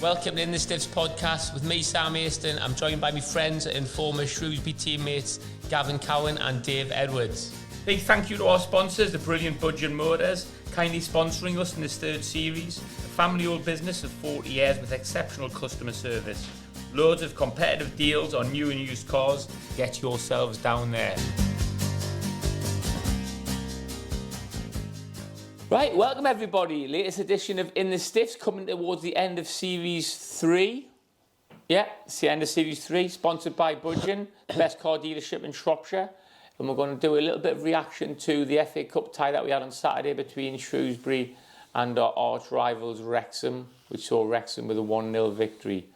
Welcome to In the Stiffs podcast with me, Sam Aiston. I'm joined by my friends and former Shrewsbury teammates, Gavin Cowan and Dave Edwards. Big thank you to our sponsors, the brilliant Budge & Motors, kindly sponsoring us in this third series. A family-owned business of 40 years with exceptional customer service. Loads of competitive deals on new and used cars. Get yourselves down there. Right, welcome everybody. Latest edition of In the Stiffs, coming towards the end of Series 3. Yeah, it's the end of Series 3, sponsored by Budgeon, the best car dealership in Shropshire. And we're going to do a little bit of reaction to the FA Cup tie that we had on Saturday between Shrewsbury and our arch rivals Wrexham, which saw Wrexham with a 1-0 victory.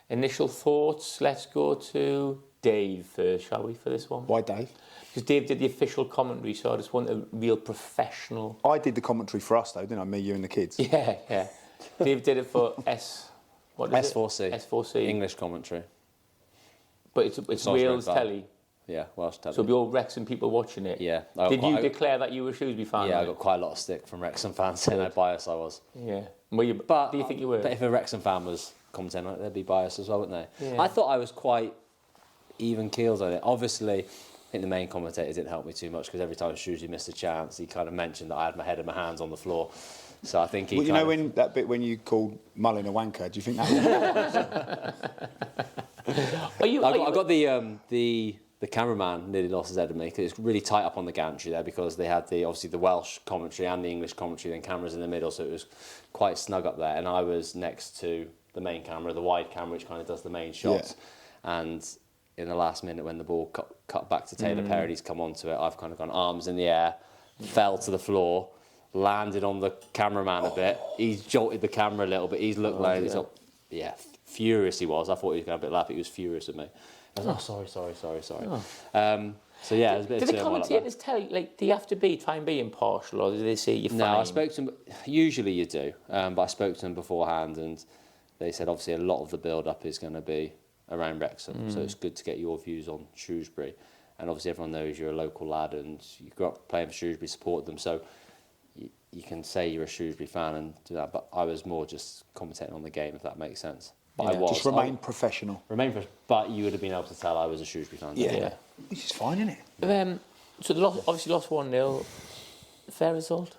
Initial thoughts, let's go to Dave first, shall we, for this one? Why Dave? Because Dave did the official commentary, so I just want a real professional... I did the commentary for us, though, didn't I? Me, you and the kids. Yeah. Dave did it for S4C. S4C. English commentary. But it's Wales telly. Yeah, Welsh telly. So it'll be all Wrexham people watching it. Yeah. Did you declare that you were a Shrewsbury fan? Yeah, I got quite a lot of stick from Wrexham fans saying how biased I was. Yeah. But do you think you were? But if a Wrexham fan was commenting, they'd be biased as well, wouldn't they? Yeah. I thought I was quite even keels on it. Obviously, I think the main commentator didn't help me too much because every time Shrewsbury missed a chance, he kind of mentioned that I had my head and my hands on the floor. So I think he. Well, you know when that bit when you called Mullen a wanker? Do you think that was? I got the cameraman nearly lost his head at me because it's really tight up on the gantry there because they had obviously the Welsh commentary and the English commentary, then cameras in the middle, so it was quite snug up there. And I was next to the main camera, the wide camera, which kind of does the main shots. Yeah. And in the last minute when the ball cut back to Taylor Perry, he's come onto it, I've kind of gone arms in the air, fell to the floor, landed on the cameraman a bit. He's jolted the camera a little bit. He's looked furious he was. I thought he was going to be a bit laughy. He was furious at me. I was sorry. Oh. So yeah, it was a bit Did of the turmoil commentators tell you, do you have to try and be impartial, or did they say you're fine? No, I spoke to them. Usually you do, but I spoke to them beforehand, and they said obviously a lot of the build-up is going to be around Wrexham, so it's good to get your views on Shrewsbury. And obviously everyone knows you're a local lad and you grew up playing for Shrewsbury, support them, so you can say you're a Shrewsbury fan and do that, but I was more just commentating on the game, if that makes sense. But Just remain professional. But you would have been able to tell I was a Shrewsbury fan. Yeah. Which is fine, isn't it? So they obviously lost 1-0. Fair result?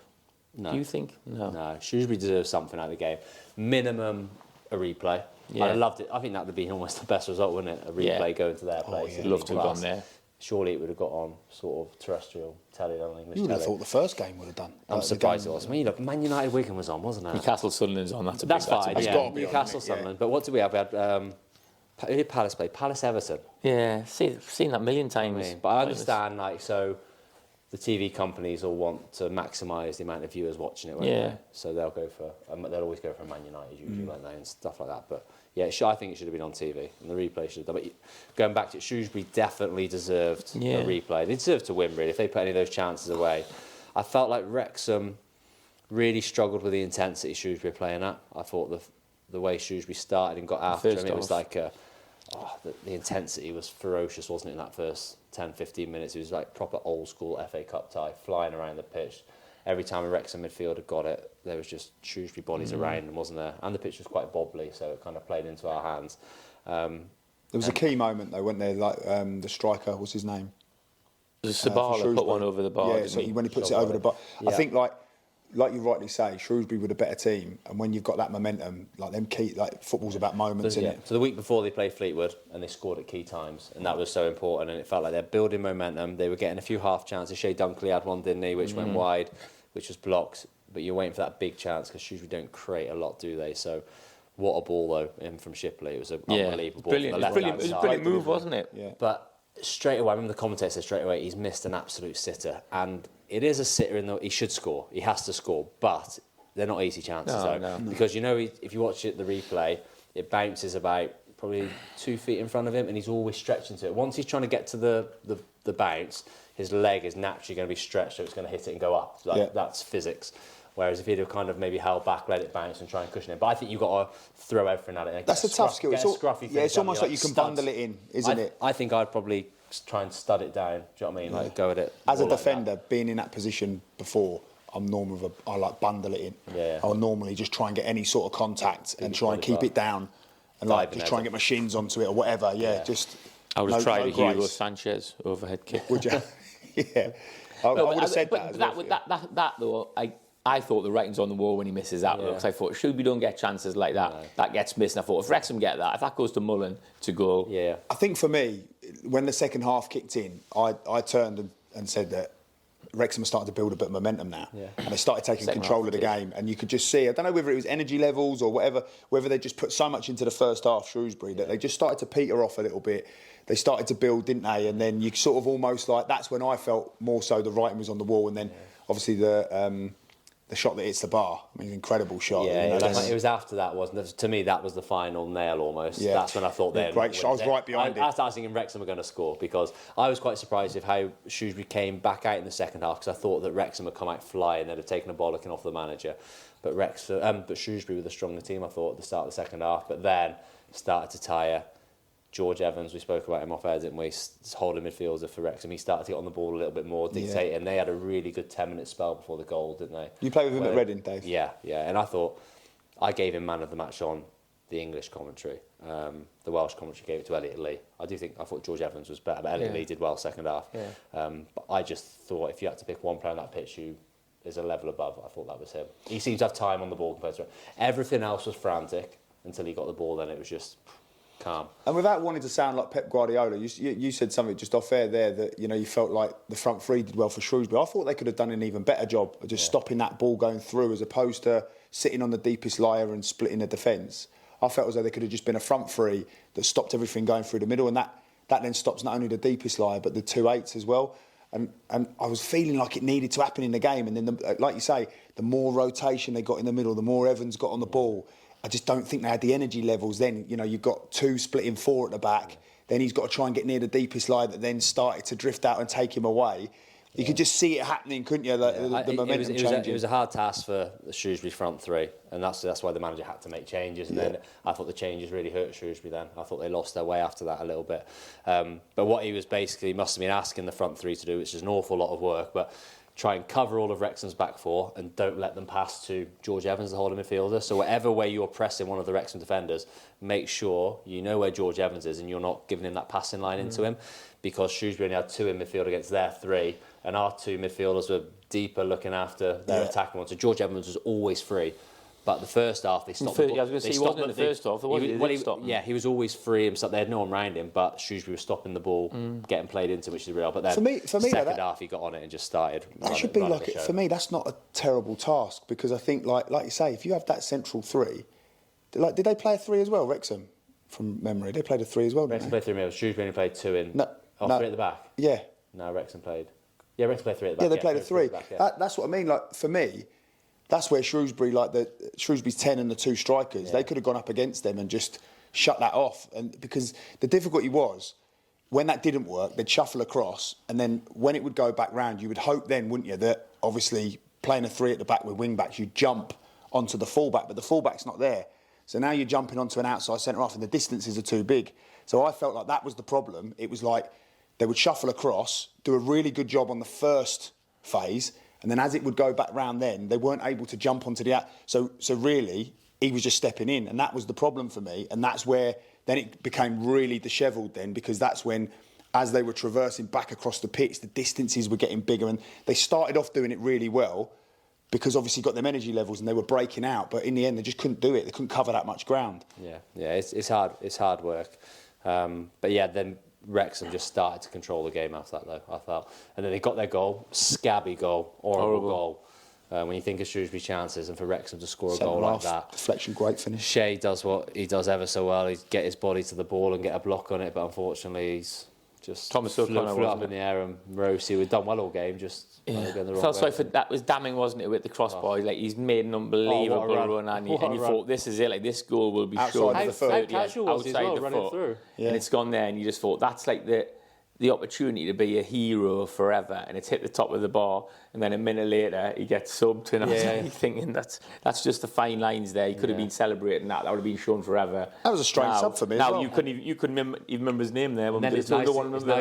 No. Do you think? No. Shrewsbury deserves something out of the game. Minimum a replay. Yeah. I loved it. I think that would have been almost the best result, wouldn't it? A replay going to their place. I'd love to have gone there. Surely it would have got on sort of terrestrial telly on English. You would have thought the first game would have done. I'm surprised it was. I mean, look, Man United Wigan was on, wasn't it? Newcastle Sunderland's on. That's fine. Yeah, Newcastle on, Sunderland. But what did we have? We had who did Palace play? Palace Everton. Yeah, seen that a million times. But I understand, so the TV companies all want to maximise the amount of viewers watching it, won't they? So they'll go for, they'll always go for Man United usually, won't they, and stuff like that. But yeah, I think it should have been on TV, and the replay should have done. But going back to it, Shrewsbury definitely deserved a replay. They deserved to win, really, if they put any of those chances away. I felt like Wrexham really struggled with the intensity Shrewsbury were playing at. I thought the way Shrewsbury started and got after him, it was like the intensity was ferocious, wasn't it, in that first 10-15 minutes. It was like proper old school FA Cup tie, flying around the pitch. Every time a Wrexham midfielder got it, there was just Shrewsbury bodies around them, wasn't there? And the pitch was quite bobbly, so it kind of played into our hands. There was a key moment, though, wasn't there? Like the striker, what's his name? Sabala put one over the bar. Yeah, so when he puts it over the bar. Yeah. I think, like you rightly say, Shrewsbury were the better team, and when you've got that momentum, football's about moments, isn't it? So the week before they played Fleetwood, and they scored at key times, and that was so important, and it felt like they're building momentum. They were getting a few half chances. Shea Dunkley had one, didn't he, which went wide, which was blocked, but you're waiting for that big chance because Shrewsbury don't create a lot, do they? So what a ball, though, in from Shipley. It was an unbelievable ball. It was a brilliant move, wasn't it? Yeah. But straight away, I remember the commentator said straight away, he's missed an absolute sitter, and it is a sitter in that he should score. He has to score, but they're not easy chances, because if you watch it, the replay, it bounces about probably 2 feet in front of him, and he's always stretching to it. Once he's trying to get to the bounce, his leg is naturally going to be stretched, so it's going to hit it and go up. That's physics. Whereas if he'd have kind of maybe held back, let it bounce and try and cushion it. But I think you've got to throw everything at it. That's a tough skill. It's almost like you can bundle it in, isn't it? I think I'd probably try and stud it down. Do you know what I mean? Like go at it. As a defender, being in that position before, I like bundle it in. Yeah. I'll normally just try and get any sort of contact and try and keep it down, and just try and get my shins onto it or whatever. Yeah. Just. I would have tried a grace. Hugo Sanchez overhead kick. Would you? Yeah. I would have said that. That though, I thought the writing's on the wall when he misses that because I thought Shrewsbury don't get chances like that. No. That gets missed. And I thought if Wrexham get that, if that goes to Mullen to goal. Yeah. I think for me, when the second half kicked in, I turned and said that Wrexham are starting to build a bit of momentum now. Yeah. And they started taking control of the game. And you could just see, I don't know whether it was energy levels or whatever, whether they just put so much into the first half, Shrewsbury, that they just started to peter off a little bit. They started to build, didn't they? And then you sort of almost like, that's when I felt more so the writing was on the wall. And then obviously the shot that hits the bar, I mean, incredible shot. Yeah, it was after that, wasn't it? To me, that was the final nail almost. Yeah. That's when I thought they great shot. I was right behind it. I started thinking Wrexham were going to score because I was quite surprised of how Shrewsbury came back out in the second half because I thought that Wrexham would come out flying, they'd have taken a bollocking off the manager. But Shrewsbury were the stronger team, I thought, at the start of the second half. But then started to tire. George Evans, we spoke about him off air, didn't we? Holding midfielder for Wrexham. He started to get on the ball a little bit more, dictating. And they had a really good 10-minute spell before the goal, didn't they? You played with him at Reading, Dave? Yeah. And I thought, I gave him man of the match on the English commentary. The Welsh commentary gave it to Elliot Lee. I thought George Evans was better, but Elliot Lee did well second half. Yeah. But I just thought if you had to pick one player on that pitch who is a level above, I thought that was him. He seemed to have time on the ball compared to everything else was frantic until he got the ball, then it was just calm. And without wanting to sound like Pep Guardiola, you said something just off air there that you felt like the front three did well for Shrewsbury. I thought they could have done an even better job of just stopping that ball going through as opposed to sitting on the deepest layer and splitting the defence. I felt as though they could have just been a front three that stopped everything going through the middle, and that then stops not only the deepest layer but the 2/8s as well. And I was feeling like it needed to happen in the game. And then, like you say, the more rotation they got in the middle, the more Evans got on the ball. I just don't think they had the energy levels then. You've got two splitting four at the back. Then he's got to try and get near the deepest line that then started to drift out and take him away. You could just see it happening, couldn't you? The momentum changing. It was a hard task for the Shrewsbury front three, and that's why the manager had to make changes. And then I thought the changes really hurt Shrewsbury then. I thought they lost their way after that a little bit. But what he was basically must have been asking the front three to do, which is an awful lot of work, but try and cover all of Wrexham's back four and don't let them pass to George Evans, the holding midfielder. So whatever way you're pressing one of the Wrexham defenders, make sure you know where George Evans is and you're not giving him that passing line into him, because Shrewsbury only had two in midfield against their three, and our two midfielders were deeper looking after their attacking one. So George Evans was always free. But the first half, they stopped. I was going to say, he wasn't in the first half. He was always free himself. They had no one around him, but Shrewsbury was stopping the ball, getting played into, which is real. But then, for me, second half, he got on it and just started. That should be like it. For me, that's not a terrible task, because I think, like you say, if you have that central three, did they play a three as well, Wrexham? From memory, they played a three as well. Wrexham played three. Shrewsbury only played two in. Three at the back. Yeah. No, Wrexham played. Yeah, Wrexham played three at the back. Yeah, they played a three. That's what I mean. Like, for me, that's where Shrewsbury's 10 and the two strikers, they could have gone up against them and just shut that off. And because the difficulty was, when that didn't work, they'd shuffle across, and then when it would go back round, you would hope then, wouldn't you, that obviously playing a three at the back with wing backs, you jump onto the fullback, but the fullback's not there. So now you're jumping onto an outside centre-half and the distances are too big. So I felt like that was the problem. It was like they would shuffle across, do a really good job on the first phase, and then as it would go back round then, they weren't able to jump onto the out. So really, he was just stepping in, and that was the problem for me. And that's where then it became really dishevelled then, because that's when, as they were traversing back across the pitch, the distances were getting bigger, and they started off doing it really well, because obviously got them energy levels and they were breaking out, but in the end they just couldn't do it. They couldn't cover that much ground. Yeah, it's hard. It's hard work. But yeah, then Wrexham just started to control the game after that, though, I felt. And then they got their goal, scabby goal, horrible goal. When you think of Shrewsbury's chances, and for Wrexham to score a goal like that. Deflection, great finish. Shea does what he does ever so well. He'd get his body to the ball and get a block on it, but unfortunately he's just flew up in the air, and Rosie, we'd done well all game, just going the wrong felt way. sorry for that. Was damning, wasn't it, with the crossbar? Like, he's made an unbelievable run, and you thought, this is it. Like, this goal will be sure. Outside the foot. How casual was he as well, running through? And it's gone there, and you just thought, that's like the the opportunity to be a hero forever, and it's hit the top of the bar, and then a minute later he gets subbed, and I was like thinking that's just the fine lines there. He could have been celebrating that would have been shown forever. That was a strange sub for me. Now as well. you couldn't even remember his name there. And then it's nice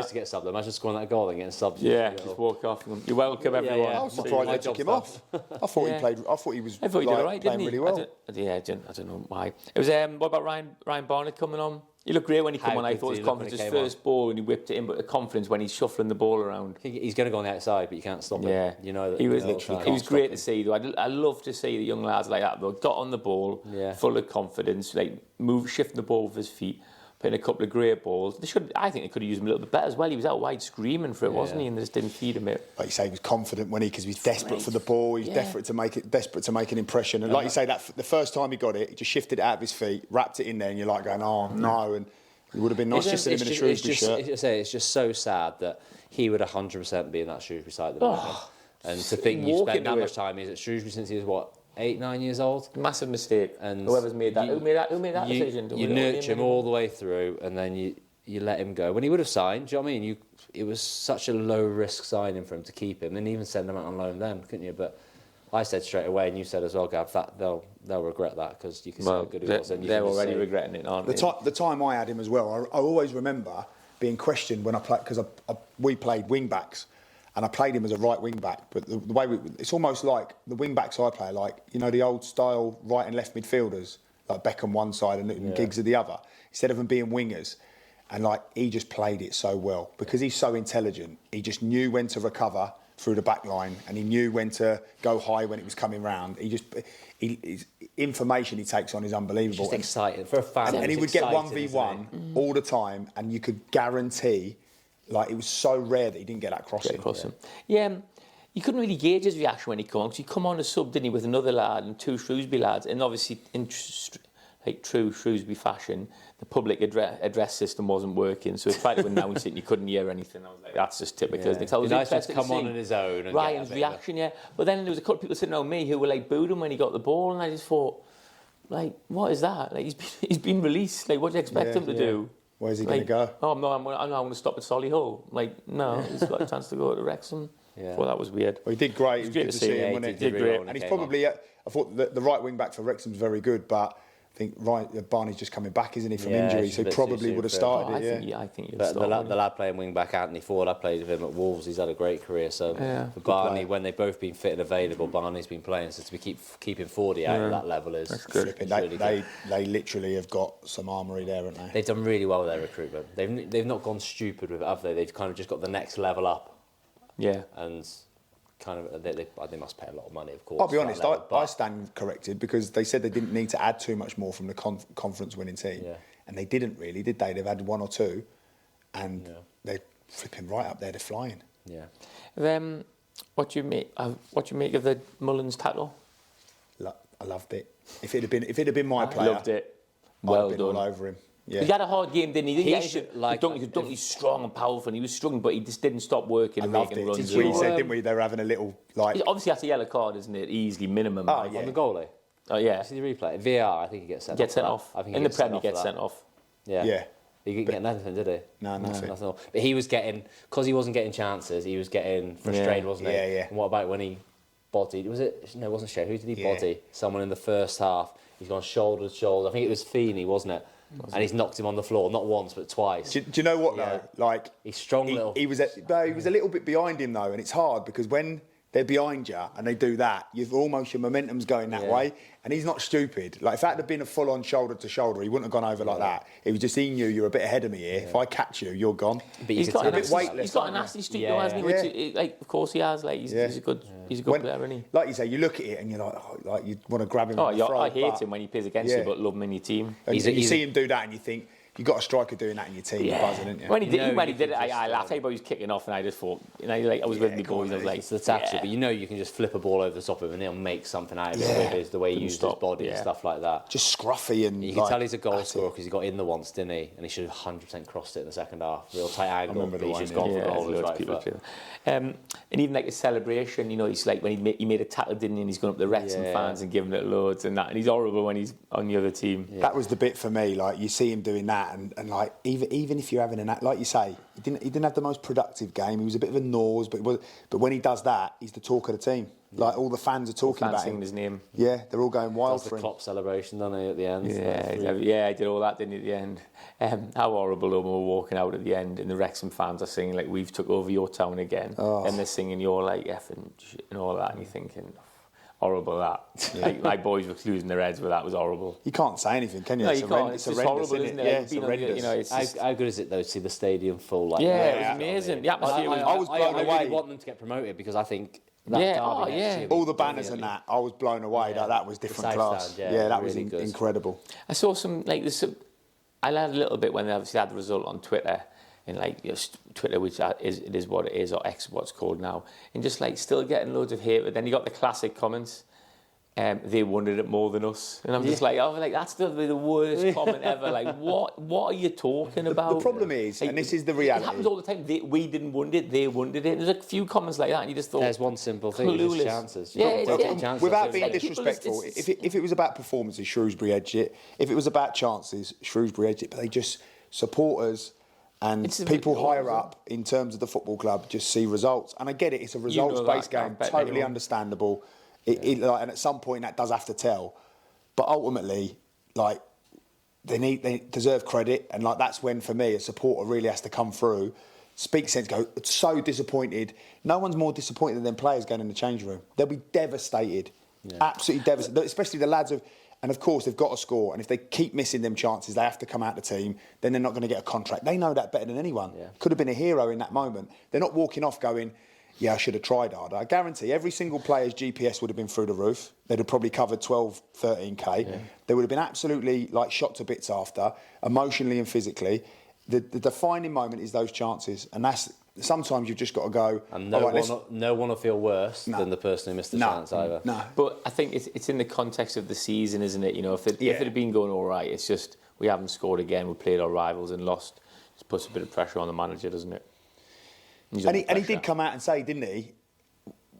to get subbed. Imagine scoring that goal and getting subbed. Yeah, just walk off. You're welcome, everyone. I was surprised they took him off. I thought he played. I thought he was. I thought he did all right, playing didn't he? really well. I don't know why. It was what about Ryan Barnett coming on? He looked great when he came on. I thought his confidence, his first ball when he whipped it in, but the confidence when he's shuffling the ball around. He's going to go on the outside, but you can't stop him. Yeah, you know that he was literally. He was great to see. Though I love to see the young lads like that. Though got on the ball, full of confidence, like shifting the ball with his feet, putting a couple of great balls. I think they could have used him a little bit better as well. He was out wide screaming for it, wasn't he? And they just didn't feed him it. Like you say, he was confident when because he was desperate for the ball. He was desperate to make an impression. And like you say, that the first time he got it, he just shifted it out of his feet, wrapped it in there, and you're like going, oh no. And it would have been nice to see him in a Shrewsbury shirt. It's just so sad that he would 100% be in that Shrewsbury side at the moment. And to think you spent that much time, he's at Shrewsbury since he was 8, 9 years old. Massive mistake. And whoever's made that, who made that decision? You nurture him all the way through, and then you let him go. When he would have signed, do you know what I mean? It was such a low risk signing for him to keep him, and even send him out on loan then, couldn't you? But I said straight away, and you said as well, Gav, that they'll regret that because you can see how good he was. And they're already regretting it, aren't they? The time I had him as well, I always remember being questioned when I played because we played wing backs. And I played him as a right wing back, but the way it's almost like the wing backs I play, like the old style right and left midfielders, like Beckham one side and Giggs the other, instead of them being wingers. And like he just played it so well because he's so intelligent. He just knew when to recover through the back line, and he knew when to go high when it was coming round. His information he takes on is unbelievable. Just excited for a fan. And he would get 1v1 all the time, and you could guarantee. Like, it was so rare that he didn't get that crossing. Yeah, you couldn't really gauge his reaction when he came on, because he come on as sub, didn't he, with another lad and 2 Shrewsbury lads, and obviously in true Shrewsbury fashion, the public address system wasn't working, so he tried to announce it and you couldn't hear anything. I was like, that's just typical, isn't it? So nice to come on his own and Ryan's reaction, But then there was a couple of people sitting on me who were like booed him when he got the ball, and I just thought, like, what is that? Like, he's been released. Like, what do you expect him to do? Where's he going to go? Oh, no, I'm going to stop at Solihull. Like, no, he's got a chance to go to Wrexham. Yeah. Well, that was weird. Well, he did great. It was great to see him, wasn't it? He did great. And he's probably, I thought the right wing back for Wrexham's very good, but I think Barney's just coming back, isn't he, from injury? So he probably would have started I think he'd the lad playing wing back, Anthony Ford, I played with him at Wolves. He's had a great career. So for Barney, when they've both been fit and available, Barney's been playing. So to be keeping 40 out at that level is good. Really good. They literally have got some armoury there, haven't they? They've done really well with their recruitment. They've not gone stupid with it, have they? They've kind of just got the next level up. Yeah. And kind of they must pay a lot of money, of course. I'll be honest, I stand corrected because they said they didn't need to add too much more from the conference winning team, and they didn't really, did they? They've had 1 or 2, and they're flipping right up there. They're flying. Yeah. What do you make of the Mullins tackle? I loved it. If it had been my player, loved it. Well done. All over him. Yeah. He had a hard game, didn't he? Dunkley's strong and powerful, and he was struggling, but he just didn't stop working and making runs. We said, didn't we? They were having a little Obviously, that's a yellow card, isn't it? Easily minimum. On the goalie. Oh yeah. See the replay. VAR, I think he gets sent off. I think in the Premier, he gets sent off. Yeah. He didn't get nothing, did he? No, nothing. But he was getting, because he wasn't getting chances, he was getting frustrated, wasn't he? Yeah. And what about when he bodied? It wasn't Shea. Who did he body? Someone in the first half. He's gone shoulder to shoulder. I think it was Feeney, wasn't it? And he's knocked him on the floor, not once but twice. Do you know what though? Like he's strong. He was a little bit behind him though, and it's hard because when they're behind you and they do that, your momentum's going that way. And he's not stupid. Like if that had been a full-on shoulder to shoulder, he wouldn't have gone over like that. It was just he knew you're a bit ahead of me here. If I catch you, you're gone. But he's got a nasty streak though, hasn't he? Which, like, of course he has. Like he's a good player, isn't he? Like you say, you look at it and you're like you want to grab him. I hate him when he plays against you, but love him in your team. And you see him do that and you think, you've got a striker doing that in your team, buzzing, haven't you? When he did it, I laughed. I thought he was kicking off, and I just thought, I was with my boys. I was like, it's the tactic, but you can just flip a ball over the top of him, and he'll make something out of it with the way he uses his body and stuff like that. Just scruffy and you can tell he's a goal scorer because he got in the once, didn't he? And he should have 100% crossed it in the second half. Real tight angle, but he's just gone for goal with his right foot. And even like his celebration, he's like when he made a tackle, didn't he? And he's gone up to the Wrexham fans and giving it loads and that. And he's horrible when he's on the other team. That was the bit for me. Like you see him doing that. that, and like even if you're having like you say, he didn't have the most productive game. He was a bit of a nose, but when he does that, he's the talk of the team. Like all the fans are talking about him. His name. Yeah, they're all going wild Does for the him. Klopp celebration, don't he, at the end? Yeah, he did all that, didn't he, at the end? How horrible when we were walking out at the end and the Wrexham fans are singing like, we've took over your town again. And they're singing you're like effing shit and all that, and you're thinking, horrible that. Like, my boys were losing their heads with that. It was horrible. You can't say anything, can you? No, it's you can't. It's just horrible, isn't it? Yeah, Like, it's horrendous. You know, it's just, How good is it, though, to see the stadium full like yeah, that? it was amazing. The atmosphere was... I was blown I away. really want them to get promoted because I think that Yeah, derby next year All was the banners and that, I was blown away. Yeah. That was different The class. South Stand, That was really good. incredible. I saw some, like, I learned a little bit when they obviously had the result on Twitter, and like, you know, Twitter, which is what it is, or X, what it's called now, and just like still getting loads of hate. But then you got the classic comments. They wanted it more than us, and I'm just like, that's the worst comment ever. Like, what are you talking about? The problem is, like, and this is the reality. It happens all the time. We didn't want it, they wanted it. There's a few comments like that, and you just thought, There's one simple thing, clueless. just chances. Yeah, Without It's being like disrespectful, it's- if it was about performances, Shrewsbury edged it. If it was about chances, Shrewsbury edged it. But they just, supporters and It's a people bit higher awful. up in terms of the football club just see results. And I get it, it's a results-based that, game, better than totally anyone. understandable. And at some point that does have to tell. But ultimately, like, they deserve credit, and like that's when, for me, a supporter really has to come through, speak sense, go, so disappointed. No one's more disappointed than players going in the changing room. They'll be devastated, absolutely devastated, especially the lads and of course they've got to score, and if they keep missing them chances, they have to come out the team, then they're not going to get a contract. They know that better than anyone. Could have been a hero in that moment. They're not walking off going, yeah, I should have tried harder. I guarantee every single player's GPS would have been through the roof. They'd have probably covered 12, 13k. Yeah. They would have been absolutely like shot to bits after, emotionally and physically. The defining moment is those chances, and that's sometimes you've just got to go. And no one will feel worse than the person who missed the chance either. No, but I think it's in the context of the season, isn't it? You know, if it had been going all right, it's just we haven't scored again. We played our rivals and lost. It puts a bit of pressure on the manager, doesn't it? And he did come out and say, didn't he?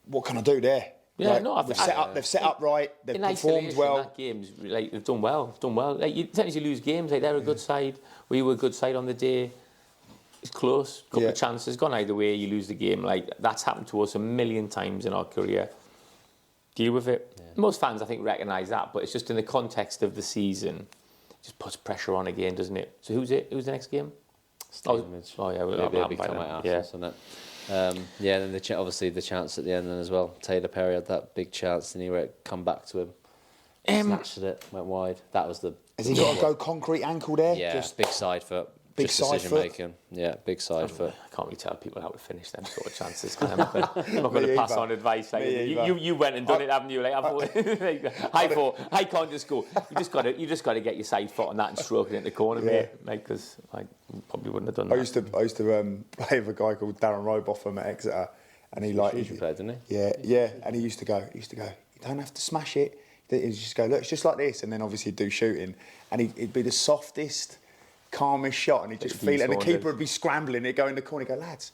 What can I do there? Yeah, like, they've set up right. They've performed well. That games, like they've done well. Like sometimes you lose games. Like they're a good side. We were a good side on the day. It's close. Couple of chances gone either way. You lose the game. Like that's happened to us a million times in our career. Deal with it. Yeah. Most fans, I think, recognise that, but it's just in the context of the season. It just puts pressure on again, doesn't it? So who's it? Who's the next game? Stevenage. Oh yeah, it'll be come out after, isn't it? Then obviously the chance at the end then as well. Taylor Perry had that big chance, and he come back to him, snatched at it, went wide. That was the. Has he got to go concrete ankle there? Yeah, just big side foot. Big just side decision foot. Making. Yeah, big side foot. I can't really tell people how to finish them sort of chances. I'm not going to pass on advice. Like, you went and done it, haven't you? Like, I thought I can't just go. You just got to get your side foot on that and stroke it in the corner, mate. Because I probably wouldn't have done that. I used to play with a guy called Darren Robotham at Exeter, and he like. He played, didn't he? Yeah, and he used to go. You don't have to smash it. He'd just go, look, it's just like this, and then obviously he'd do shooting, and he'd be the softest, calmest shot, and he'd just feel it, and the keeper would be scrambling, he'd go in the corner, he'd go, lads,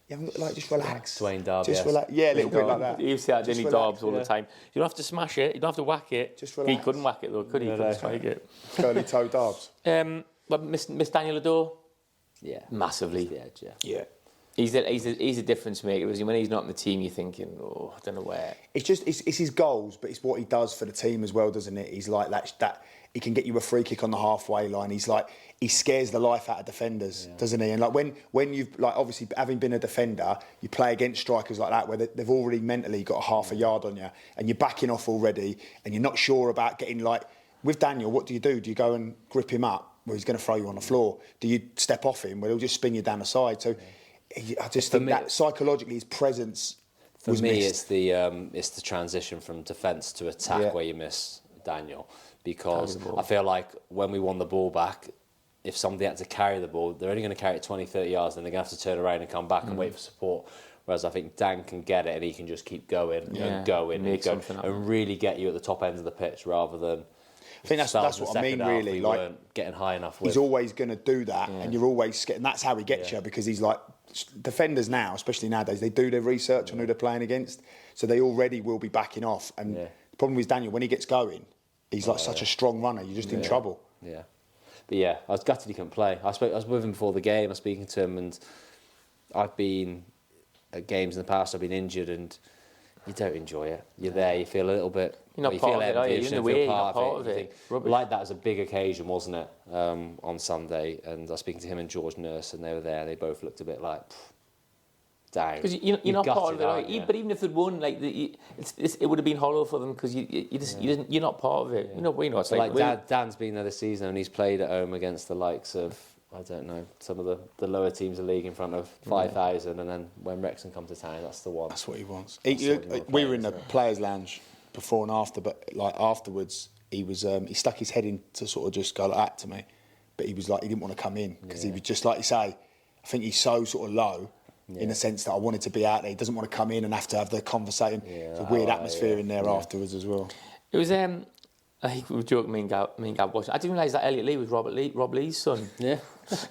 you haven't got, like, just relax. Dwayne Darby. Just relax. Yeah, a little bit like that. He used to say that, Dobbs all the time. You don't have to smash it, you don't have to whack it. Just relax. He couldn't whack it though, could he? He couldn't strike it. Curly toe Darbs. But Miss Daniel Adore? Yeah. Massively. The edge, Yeah. He's a difference maker. Because when he's not in the team, you're thinking, I don't know where. It's his goals, but it's what he does for the team as well, doesn't it? He's like that. He can get you a free kick on the halfway line. He scares the life out of defenders, doesn't he? And like when you've like obviously having been a defender, you play against strikers like that where they've already mentally got a half a yard on you, and you're backing off already, and you're not sure about getting like. With Daniel, what do? Do you go and grip him up where he's going to throw you on the floor? Do you step off him where he'll just spin you down the side? So. I just think that psychologically his presence was missed. It's the transition from defence to attack where you miss Daniel, because I feel like when we won the ball back, if somebody had to carry the ball, they're only going to carry it 20, 30 yards, then they're going to have to turn around and come back and wait for support. Whereas I think Dan can get it and he can just keep going and going and really get you at the top end of the pitch rather than. I think that's what I mean, really. Like getting high enough. He's always going to do that, and you're always getting. That's how he gets you, because he's like defenders now, especially nowadays. They do their research on who they're playing against, so they already will be backing off. And the problem with Daniel, when he gets going, he's like such a strong runner. You're just in trouble. Yeah. But yeah, I was gutted he couldn't play. I was with him before the game. I was speaking to him, and I've been at games in the past. I've been injured, and you don't enjoy it. You're there. You feel a little bit. You're not part of it, are you? In the way, you're not part of it. Like that was a big occasion, wasn't it? On Sunday, and I was speaking to him and George Nurse, and they were there. And they both looked a bit like down. Because you're not part of it, are you? But even if they'd won, like it would have been hollow for them because you're not part of it. You know, we know it's like Dan's been there this season, and he's played at home against the likes of, I don't know, some of the lower teams of the league in front of 5,000, and then when Wrexham come to town, that's the one. That's what he wants. We were in the players' lounge before and after, but like afterwards, he was he stuck his head in to sort of just go like that to me, but he was like he didn't want to come in because he was just like you say. I think he's so sort of low. In the sense that I wanted to be out there. He doesn't want to come in and have to have the conversation. It's a weird atmosphere in there afterwards as well. It was, I think we were joking, me and Gav watching. I didn't realise that Elliot Lee was Rob Lee's son. Yeah.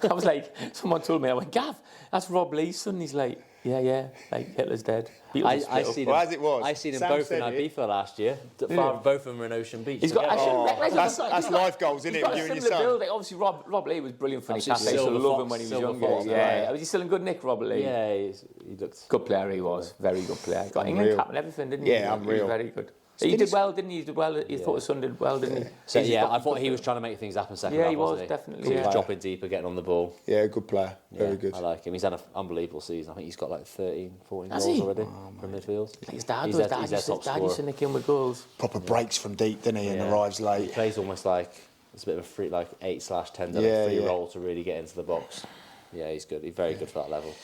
I was like, someone told me, I went, Gav, that's Rob Lee's son. He's like, yeah, like Hitler's dead. I seen him, as it was. I seen them both in Ibiza last year. Both of them were in Ocean Beach. He's got, that's life goals, isn't it? You and your son. Build. Obviously, Rob Lee was brilliant for Newcastle. I used to love him when he was younger. Yeah, was he still in good nick, Robert Lee? Yeah, he looked good player. He was very good player. Got England cap and everything, didn't he? Yeah, unreal. He was very good. He did well, didn't he? He did well. He thought his son did well, didn't he? So I thought he was trying to make things happen second half. Yeah, he was definitely. He was dropping deeper, getting on the ball. Yeah, good player. Very good. I like him. He's had an unbelievable season. I think he's got like 13, 14 goals already from midfield. His dad used to nick him with goals. Proper breaks from deep, didn't he? And arrives late. He plays almost like it's a bit of a free, like 8/10, free roll to really get into the box. Yeah, he's good. He's very good for that level.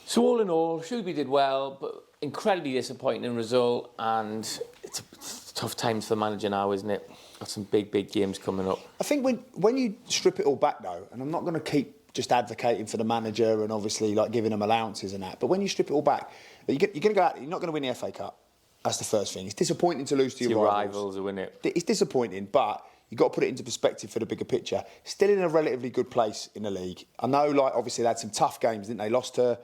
So all in all, Shrewsbury did well, but incredibly disappointing result, and it's tough times for the manager now, isn't it? Got some big games coming up. I think when you strip it all back though, and I'm not going to keep just advocating for the manager and obviously like giving them allowances and that, but when you strip it all back, you're going to go out, you're not going to win the FA Cup. That's the first thing. It's disappointing to lose to your rivals. Win it. It's disappointing, but you've got to put it into perspective for the bigger picture. Still in a relatively good place in the league. I know, like obviously they had some tough games, didn't they? Lost to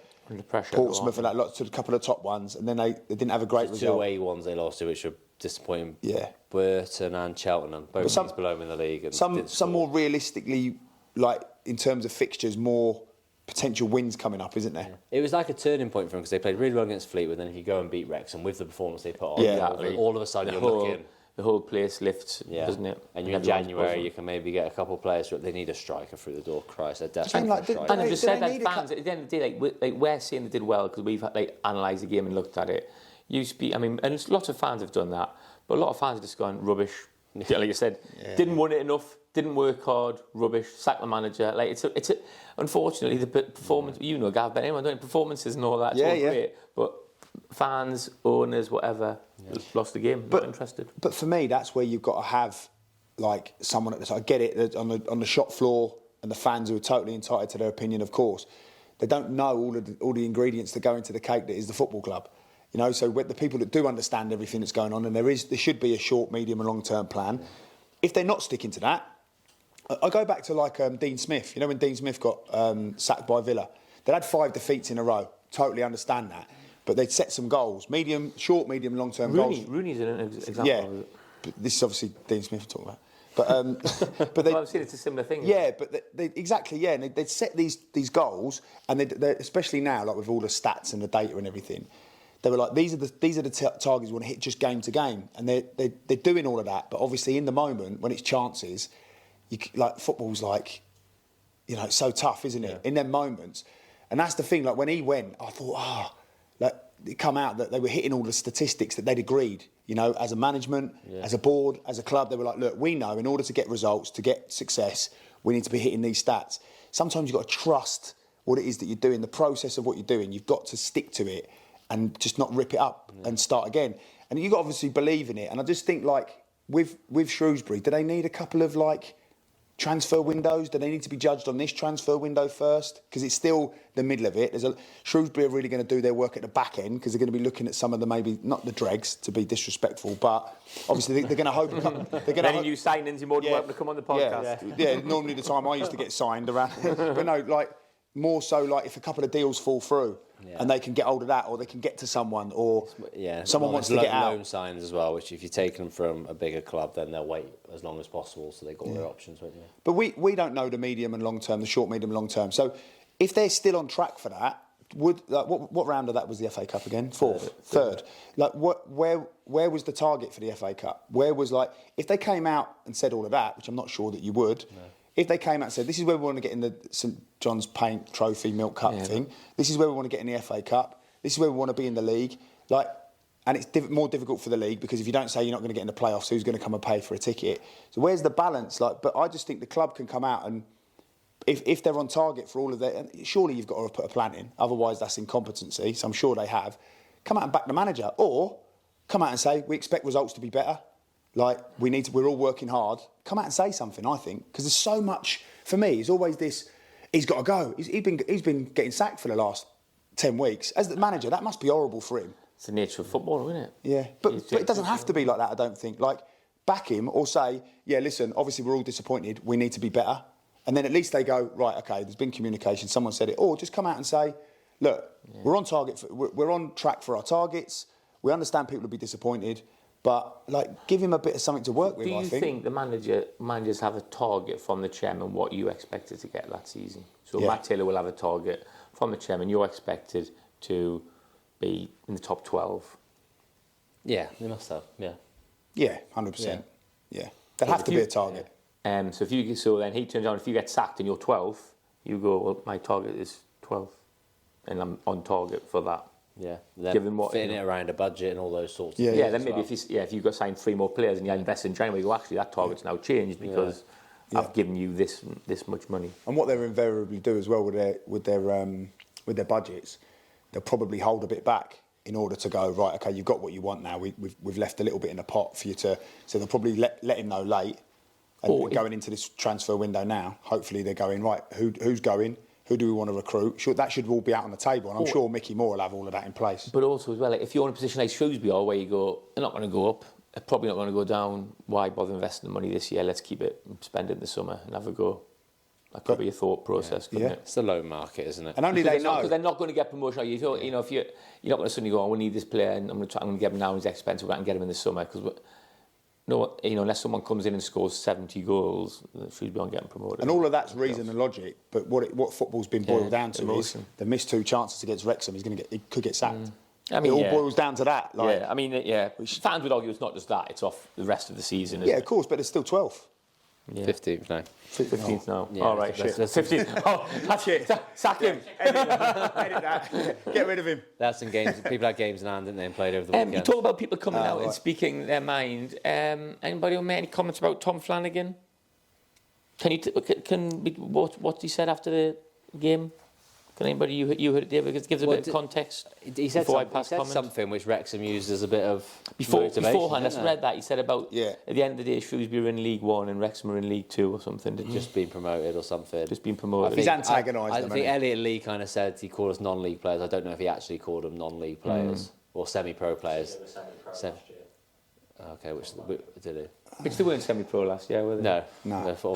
Portsmouth and that, lost to a couple of top ones, and then they didn't have a great result. 2 away ones they lost to, which were disappointing. Yeah, Burton and Cheltenham, both teams below them in the league. And some more realistically, like in terms of fixtures, more potential wins coming up, isn't there? Yeah. It was like a turning point for them because they played really well against Fleetwood. Then if you go and beat Wrexham with the performance they put on, all of a sudden you're looking. The whole place lifts, doesn't it? And in January, you can maybe get a couple of players. They need a striker through the door. Christ, they're desperate for a striker. And I've just said that fans, at the end of the day, like we're saying they did well because we've analysed the game and looked at it. And lots of fans have done that, but a lot of fans have just gone rubbish. Like you said, didn't want it enough, didn't work hard, rubbish. Sack the manager. Like it's unfortunately the performance. Gav, but anyone doing performances and all that. It's all great, but fans, owners, whatever, lost the game. Not interested. But for me, that's where you've got to have like someone at the side. I get it on the shop floor, and the fans who are totally entitled to their opinion. Of course, they don't know all the ingredients that go into the cake that is the football club. So the people that do understand everything that's going on, and there should be a short, medium, and long-term plan. If they're not sticking to that, I go back to like Dean Smith. When Dean Smith got sacked by Villa, they had 5 defeats in a row. Totally understand that. But they'd set some goals, short, medium, long-term goals. Rooney's an example. Yeah, but this is obviously Dean Smith we're talking about. But I've seen it's a similar thing. Yeah, but exactly, yeah. And they'd set these goals, and they especially now, like with all the stats and the data and everything, they were like, these are the targets we want to hit just game to game, and they're doing all of that. But obviously, in the moment when it's chances, football's like, it's so tough, isn't it? In them moments, and that's the thing. Like when he went, I thought, it come out that they were hitting all the statistics that they'd agreed, as a management, as a board, as a club. They were like, look, we know in order to get results, to get success, we need to be hitting these stats. Sometimes you've got to trust what it is that you're doing, the process of what you're doing. You've got to stick to it and just not rip it up and start again. And you've got to obviously believe in it. And I just think, with Shrewsbury, do they need a couple of, transfer windows? Do they need to be judged on this transfer window first? Because it's still the middle of it. Shrewsbury are really going to do their work at the back end because they're going to be looking at some of the maybe not the dregs to be disrespectful, but obviously they're going to hope. Any new signings, you're more than welcome to come on the podcast. Yeah, normally the time I used to get signed around, but no, more so like if a couple of deals fall through and they can get hold of that, or they can get to someone, or someone wants to get out. Loan signs as well, which if you're taking them from a bigger club, then they'll wait as long as possible, so they've got all their options. Won't you? But we don't know the medium and long term, the short, medium, long term. So if they're still on track for that, what round of that was the FA Cup again? Third. Like where was the target for the FA Cup? Where was like if they came out and said all of that, which I'm not sure that you would. No. If they came out and said, this is where we want to get in the St John's Paint Trophy Milk Cup thing, this is where we want to get in the FA Cup, this is where we want to be in the league, like, and it's more difficult for the league because if you don't say you're not going to get in the playoffs, who's going to come and pay for a ticket? So where's the balance? Like, but I just think the club can come out and if they're on target for all of that, surely you've got to put a plan in. Otherwise, that's incompetency. So I'm sure they have. Come out and back the manager, or come out and say we expect results to be better. Like we're all working hard. Come out and say something. I think because there's so much for me. It's always this. He's got to go. He's been getting sacked for the last 10 weeks as the manager. That must be horrible for him. It's the nature of football, isn't it? Yeah, but it doesn't have to be like that. I don't think. Like back him or say, yeah, listen. Obviously, we're all disappointed. We need to be better. And then at least they go right. Okay, there's been communication. Someone said it. Or just come out and say, look, we're on target. We're on track for our targets. We understand people will be disappointed. But like, give him a bit of something to work with. Do you think the managers have a target from the chairman what you expected to get that season? So Matt Taylor will have a target from the chairman. You're expected to be in the top 12. Yeah, they must have. Yeah. Yeah, 100%. Yeah, there'd have to be a target. So then he turns on. If you get sacked and you're 12th, you go, well, my target is 12th, and I'm on target for that. Yeah, then fitting it around a budget and all those sorts of things. Yeah, then maybe if you've got signed 3 more players and you invest in January, you go, actually, that target's now changed because I've given you this much money. And what they'll invariably do as well with their budgets, they'll probably hold a bit back in order to go, right, okay, you've got what you want now. We've left a little bit in the pot for you to... So they'll probably let him know late. And going into this transfer window now, hopefully they're going, right, who's going? Who do we want to recruit? That should all be out on the table, and I'm sure Mickey Moore will have all of that in place. But also as well, if you're in a position like Shrewsbury are, where you go, they're not going to go up, they're probably not going to go down. Why bother investing the money this year? Let's keep it, spend it in the summer, and have a go. That could be a thought process, couldn't it? It's the loan market, isn't it? And only they know. Because they're not going to get promotion. If you're not going to suddenly go, we need this player, and I'm going to get him now. He's expensive. We're going to get him in the summer because. No, unless someone comes in and scores 70 goals, Shrewsbury aren't getting promoted. And all of that's reason and logic, but what football's been boiled down to is the missed 2 chances against Wrexham. He could get sacked. I mean, it all boils down to that. Like, fans would argue it's not just that; it's off the rest of the season. Yeah, of course, but it's still 12th. Yeah. 15th now. 15th now. Yeah, all right, shit. 15th. Oh, that's it. Sack him. Edit that. Get rid of him. They had some games. People had games in hand, didn't they, and played over the weekend. You talk about people coming out and speaking their mind. Anybody make any comments about Tom Flanagan? What he said after the game? Can anybody you heard it? Give us a bit of context. He said something which Wrexham used as a bit of beforehand. I read that he said about at the end of the day, Shrewsbury are in League One and Wrexham are in League Two or something. Just been promoted or something. Just been promoted. He's antagonised them. I think Elliot Lee kind of said he called us non-league players. I don't know if he actually called them non-league players or semi-pro players. Okay, which did he? Which they weren't semi-pro last year, were they? No. So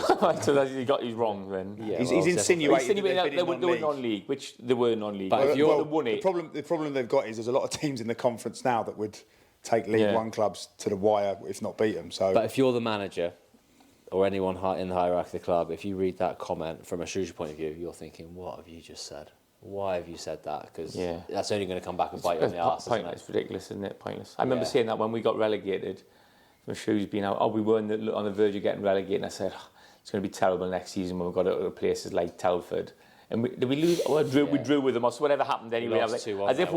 he's wrong then. Yeah, he's insinuating they were non-league, which they were non-league. But if you're the problem they've got is there's a lot of teams in the conference now that would take League One clubs to the wire, if not beat them. So, but if you're the manager or anyone in the hierarchy of the club, if you read that comment from a Shrewsbury point of view, you're thinking, what have you just said? Why have you said that? Because that's only going to come back and bite you on the arse. It's ridiculous, isn't it? Pointless. I remember saying that when we got relegated. When Shrewsbury out, we were on the verge of getting relegated, and I said, it's going to be terrible next season when we've got to go to places like Telford. And did we lose? We drew with them, or so whatever happened anyway. I was like, as if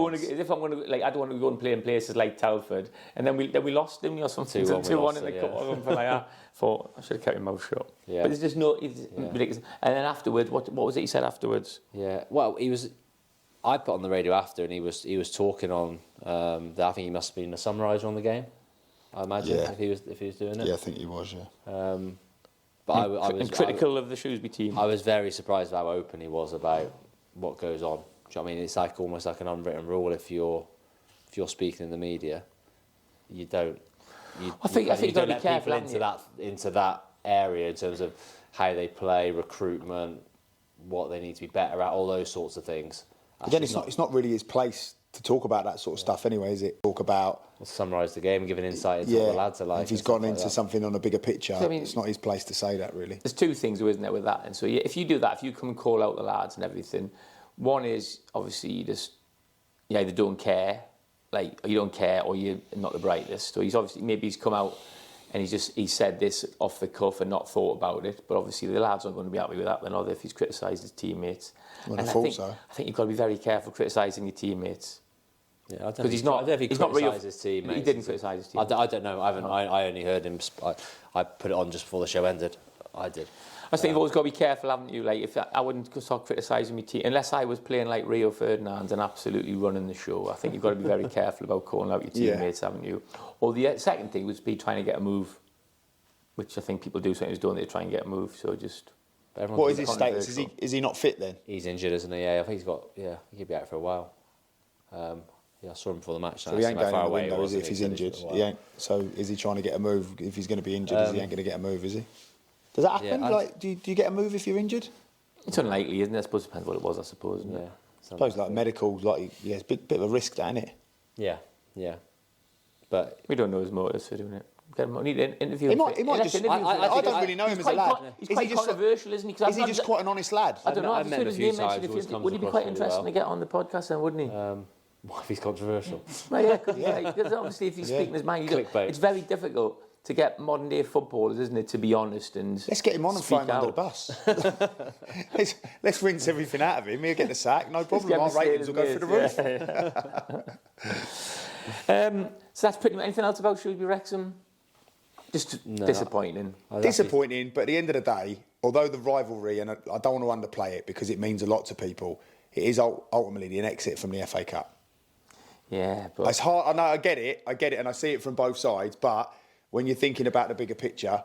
I'm going to, I don't want to go and play in places like Telford. And then we lost, didn't we, or something? 2-1 in the cup or something like that. Thought I should have kept my mouth shut. Yeah. But it's ridiculous. And then afterwards, what was it he said afterwards? Yeah. Well, I put on the radio after, and he was talking on. I think he must have been a summariser on the game. I imagine if he was doing it. Yeah, I think he was. Yeah. But I was critical of the Shrewsbury team. I was very surprised how open he was about what goes on. Do you know what I mean? It's like almost like an unwritten rule. If you're speaking in the media, you don't. I think you've got to be careful into that area in terms of how they play, recruitment, what they need to be better at, all those sorts of things. Again, it's not really his place to talk about that sort of stuff anyway, is it? Talk about... Summarise the game and give an insight into what the lads are like. If he's gone into something on a bigger picture, I mean, it's not his place to say that, really. There's two things, though, isn't there, with that? And so if you do that, if you come and call out the lads and everything, one is, obviously, you either don't care, or you don't care, or you're not the brightest. So maybe he's come out and he said this off the cuff and not thought about it. But obviously the lads aren't going to be happy with that then, are they, if he's criticised his teammates? Well, I thought so. I think you've got to be very careful criticising your teammates. Yeah, because he's not criticised his teammates. He didn't criticise his teammates. I don't know. I only heard him. I put it on just before the show ended. I did. I think you've always got to be careful, haven't you? Like, if I wouldn't start criticising my team unless I was playing like Rio Ferdinand and absolutely running the show. I think you've got to be very careful about calling out your teammates, haven't you? Or the second thing would be trying to get a move, which I think people do sometimes, don't they? Try and get a move. So just. What is his status? Is he not fit then? He's injured, isn't he? Yeah, I think he's got. Yeah, he'll be out for a while. Yeah, I saw him before the match. So he ain't going in the window, is he, if he's injured? So is he trying to get a move? If he's going to be injured, he ain't going to get a move, is he? Does that happen? Yeah, do you get a move if you're injured? It's unlikely, isn't it? I suppose it depends what it was, I suppose. Yeah. I suppose medical, it's a bit of a risk, that, isn't it? Yeah. But we don't know his motives for doing it. We need to interview him. He might just... I don't really know him as a lad. He's quite controversial, isn't he? Is he just quite an honest lad? I don't know. I've met him a few times. Would he be quite interesting to get on the podcast then, wouldn't he? What if he's controversial? Well, because obviously if he's speaking his mind, it's very difficult to get modern day footballers, isn't it, to be honest and let's get him on and throw him under the bus. let's rinse everything out of him. He'll get the sack, no problem. Our ratings will go through the roof. So that's pretty much. Anything else about Shrewsbury Wrexham? Just disappointing. Disappointing, but at the end of the day, although the rivalry, and I don't want to underplay it because it means a lot to people, it is ultimately an exit from the FA Cup. Yeah, but it's hard. I know. I get it, and I see it from both sides. But when you're thinking about the bigger picture,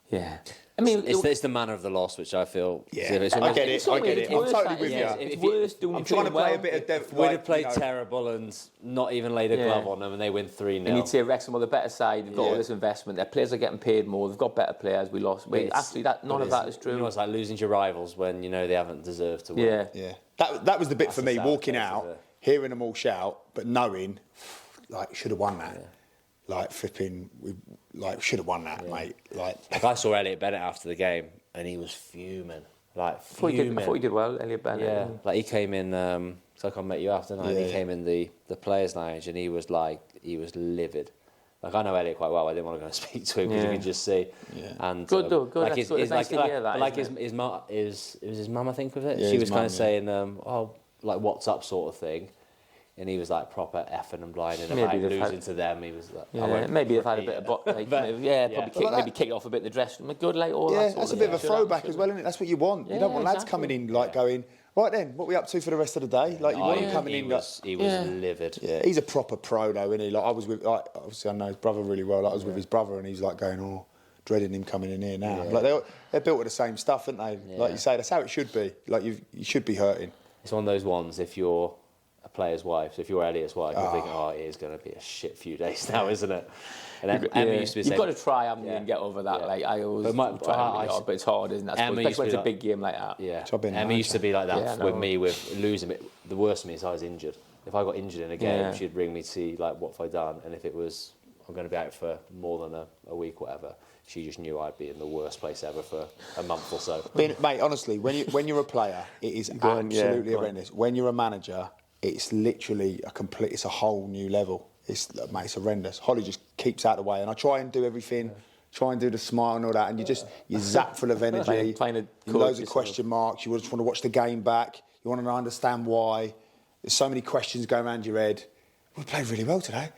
yeah. I mean, it's the manner of the loss, which I feel. Yeah, I get it. I'm totally with you. It's worse doing. I'm trying to play a bit of depth. We'd have played terrible and not even laid a glove on them, and they win 3-0. And you'd say Wrexham are the better side. They've got all this investment. Their players are getting paid more. They've got better players. We lost. Actually, none of that is true. You know, it's like losing to your rivals when you know they haven't deserved to win. Yeah. That was the bit for me. Walking out, hearing them all shout, but knowing, should have won that. Flipping, should have won that, mate. I saw Elliot Bennett after the game, and he was fuming. I thought he did well, Elliot Bennett. Yeah, he came in. So I met you after night. He came in the players' lounge, and he was livid. I know Elliot quite well. I didn't want to go and speak to him because you can just see. Yeah. And good. It's nice to hear that. His mum, it was his mum, I think, with it. Yeah, she was kind of saying, what's up, sort of thing. And he was proper effing and blinding about losing to them. He was maybe they've had a bit of probably kick it off a bit in the dressing room. Good, all that. That's a bit of a throwback as well, isn't it? That's what you want. You don't want lads coming in going, right then, what are we up to for the rest of the day? You want him coming in. He was livid. Yeah, he's a proper pro though, isn't he? I was with, obviously I know his brother really well. I was with his brother, and he's going, dreading him coming in here now. They're built with the same stuff, aren't they? Yeah. Like you say, that's how it should be. You should be hurting. It's one of those ones. If you're a player's wife, so if you're Elliot's wife, you're thinking, it is going to be a shit few days now, isn't it? And Emma used to be saying, you've got to try, haven't you, and get over that. I always try, but it's hard, isn't it? Especially when it's a big game like that. Yeah. Emma used to be like that with me, with losing it. The worst for me is I was injured. If I got injured in a game, she'd ring me to see what have I done, and if it was I'm going to be out for more than a week, whatever, she just knew I'd be in the worst place ever for a month or so. Mate, honestly, when you're a player, it is absolutely horrendous. When you're a manager, it's literally it's a whole new level. It's horrendous. Holly just keeps out of the way, and I try and do everything, try and do the smile and all that, and you're zapped full of energy, loads of question marks. You just want to watch the game back. You want to understand why. There's so many questions going around your head. We played really well today.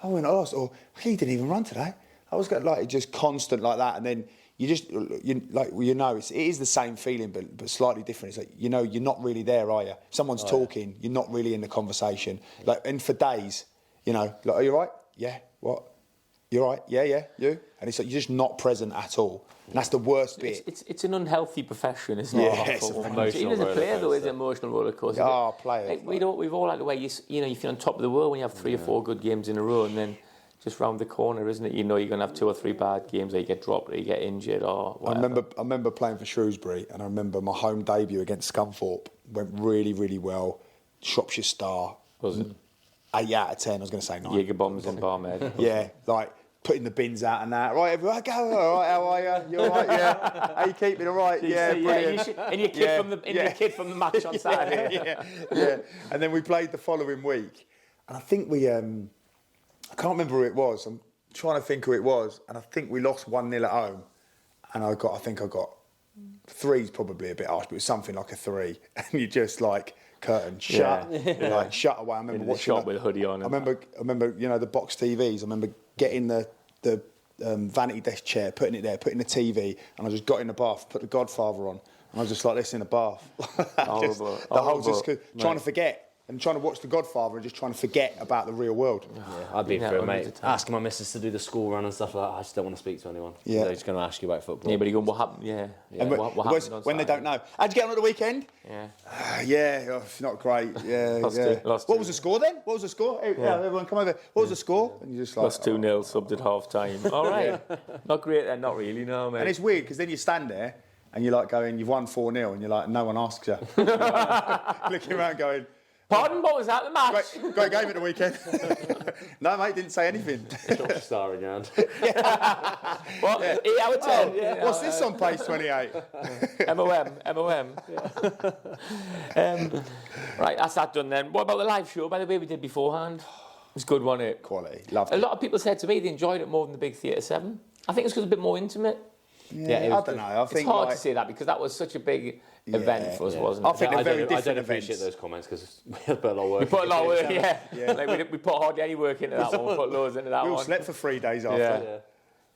I went lost, or he didn't even run today. I was just constant like that, and then it is the same feeling, but slightly different. It's you're not really there, are you? Someone's talking, you're not really in the conversation. And for days, are you right? Yeah. What? You're right. Yeah. You. And it's you're just not present at all. And that's the worst bit. It's an unhealthy profession, isn't it? Yeah, it's even as a player, though, it's an emotional roller coaster. Players. We've all had the way you feel on top of the world when you have 3 or 4 good games in a row, and then just round the corner, isn't it? You know you're going to have 2 or 3 bad games, or you get dropped, or you get injured, or whatever. I remember playing for Shrewsbury, and I remember my home debut against Scunthorpe went really, really well. Shropshire Star. Was it? 8 out of 10, I was going to say 9. Jaeger bombs in Barmed. Yeah, like putting the bins out and that. Right, everyone, go. All right, how are you? You all right? Yeah. How you keeping? All right? Yeah, brilliant. And your kid from the match on Saturday. Yeah. And then we played the following week, and I think we, I can't remember who it was. I'm trying to think who it was, and I think we lost 1-0 at home, and I think I got 3's probably a bit harsh, but it was something like a 3, and you just like. Curtain shut, like shut away. I remember watching shop with a hoodie on. I remember, you know, the box TVs. I remember getting the vanity desk chair, putting it there, putting the TV, and I just got in the bath, put The Godfather on, and I was just like this in the bath, trying to forget. And trying to watch The Godfather and just trying to forget about the real world. Yeah, I'd be through it, mate. Asking my missus to do the school run and stuff like that. I just don't want to speak to anyone. Yeah. They're just going to ask you about football. Yeah, but you go, what happened? Yeah. And what happened when they don't know? How'd you get on at the weekend? Yeah. Not great. Yeah. Lost what was the score then? What was the score? Hey, everyone come over. What was the score? And you just like... Lost 2-0, subbed at half time. All right. Not great then, not really, no, mate. And it's weird because then you stand there and you're like going, you've won 4-0 and you're like, no one asks you. Looking around going... Pardon, what was that, the match? Great game at the weekend. No, mate, didn't say anything. Shropshire Star in your hand. What? 8 out of 10? Yeah. What's this on page 28? MOM. Right, that's that done then. What about the live show, by the way, we did beforehand? It was good, wasn't it? Quality. Loved it. A lot of people said to me they enjoyed it more than the Big Theatre 7. I think it's because it's a bit more intimate. Yeah, I don't know. I think it's hard to say that because that was such a big event for us, wasn't it? I think they're very different. I don't appreciate those comments because we put a lot of work. We put a lot of work, yeah. Like we put hardly any work into that one. We put loads into that one. We all slept for 3 days after.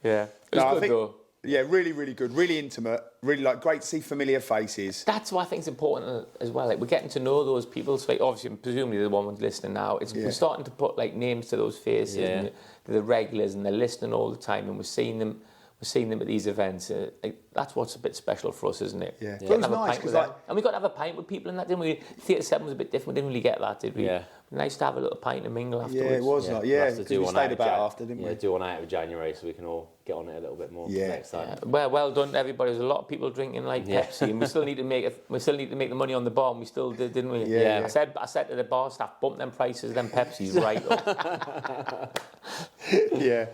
Yeah. It was good though. Yeah, really, really good. Really intimate. Really great to see familiar faces. That's what I think is important as well. Like we're getting to know those people. So obviously, presumably the one listening now. We're starting to put like names to those faces. And the regulars, and they're listening all the time, and we're seeing them at these events. That's what's a bit special for us, isn't it? Yeah. It was nice because and we got to have a pint with people in that, didn't we? Theatre 7 was a bit different. We didn't really get that, did we? Yeah. Nice to have a little pint and mingle afterwards. Yeah, it was nice. Yeah, because we stayed about after, didn't we? Yeah, do one out of January so we can all get on it a little bit more next time. Well done, everybody. There's a lot of people drinking like Pepsi, and we still need to make the money on the bar, and we still did, didn't we? Yeah. I said to the bar staff, bump them prices, them Pepsi's right up. Yeah,